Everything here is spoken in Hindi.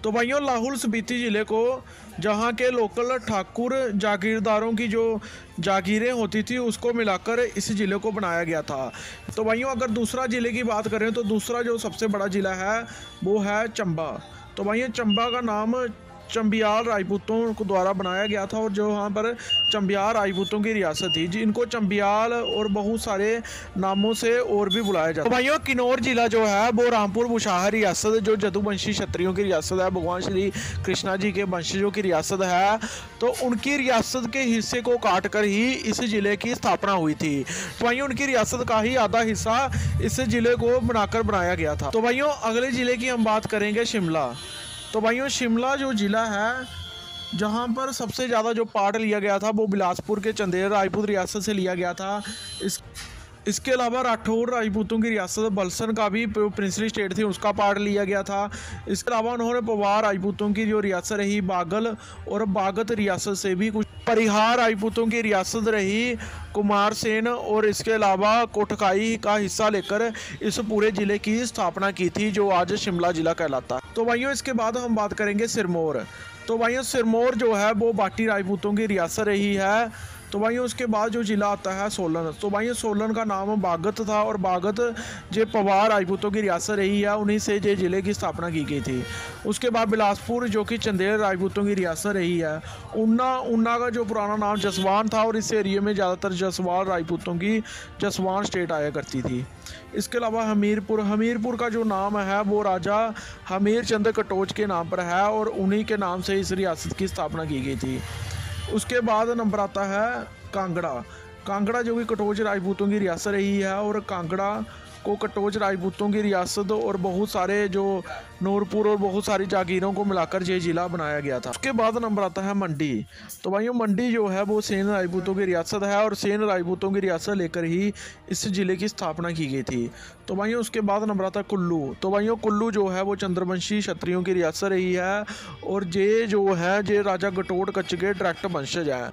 तो भाइयों लाहौल स्पीति ज़िले को जहाँ के लोकल ठाकुर जागीरदारों की जो जागीरें होती थी उसको मिलाकर इस ज़िले को बनाया गया था। तो भाइयों अगर दूसरा ज़िले की बात करें तो दूसरा जो सबसे बड़ा ज़िला है वो है चंबा। तो भाइयों चंबा का नाम चंबियाल राजपूतों को द्वारा बनाया गया था और जो वहाँ पर चंबियाल राजपूतों की रियासत थी जिनको चंबियाल और बहुत सारे नामों से और भी बुलाया जाता है। तो भाइयों किन्नौर जिला जो है वो रामपुर बुशाहर रियासत जो जदुवंशी क्षत्रियों की रियासत है, भगवान श्री कृष्णा जी के वंशजों की रियासत है, तो उनकी रियासत के हिस्से को काट कर ही इस ज़िले की स्थापना हुई थी। तो भाइयों उनकी रियासत का ही आधा हिस्सा इस ज़िले को बनाकर बनाया गया था। तो भाइयों अगले ज़िले की हम बात करेंगे शिमला। तो भाइयों शिमला जो ज़िला है जहाँ पर सबसे ज़्यादा जो पार्ट लिया गया था वो बिलासपुर के चंदेल राजपूत रियासत से लिया गया था। इसके अलावा राठौर राजपूतों की रियासत बलसन का भी प्रिंसली स्टेट थी उसका पार्ट लिया गया था। इसके अलावा उन्होंने पवार राजपूतों की जो रियासत रही बागल और बागत रियासत से भी कुछ, परिहार राजपूतों की रियासत रही कुमार सेन, और इसके अलावा कोटकाई का हिस्सा लेकर इस पूरे ज़िले की स्थापना की थी जो आज शिमला ज़िला कहलाता है। तो भाइयों इसके बाद हम बात करेंगे सिरमौर। तो भाइयों सिरमौर जो है वो बाटी राजपूतों की रियासत रही है। तो भाइयों उसके बाद जो ज़िला आता है सोलन। तो भाइयों सोलन का नाम बागत था और बागत जो पवार राजपूतों की रियासत रही है उन्हीं से जो ज़िले की स्थापना की गई थी। उसके बाद बिलासपुर जो कि चंदेल राजपूतों की रियासत रही है। ऊना का जो पुराना नाम जसवान था और इस एरिए में ज़्यादातर जसवाल राजपूतों की जसवान स्टेट आया करती थी। इसके अलावा हमीरपुर का जो नाम है वो राजा हमीर चंद कटोच के नाम पर है और उन्हीं के नाम से इस रियासत की स्थापना की गई थी। उसके बाद नंबर आता है कांगड़ा जो कि कटोच राजपूतों की रियासत रही है और कांगड़ा को कटोच राजपूतों की रियासत और बहुत सारे जो नूरपुर और बहुत सारी जागीरों को मिलाकर ये ज़िला बनाया गया था। उसके बाद नंबर आता है मंडी। तो भाइयों मंडी जो है वो सेन राजपूतों की रियासत है और सेन राजपूतों की रियासत लेकर ही इस ज़िले की स्थापना की गई थी। तो भाइयों उसके बाद नंबर आता है कुल्लू। तो भाइयों कुल्लू जो है वो चंद्रवंशी क्षत्रियों की रियासत रही है और ये जो है ये राजा गटोट कच्छ के डायरेक्ट वंशज है।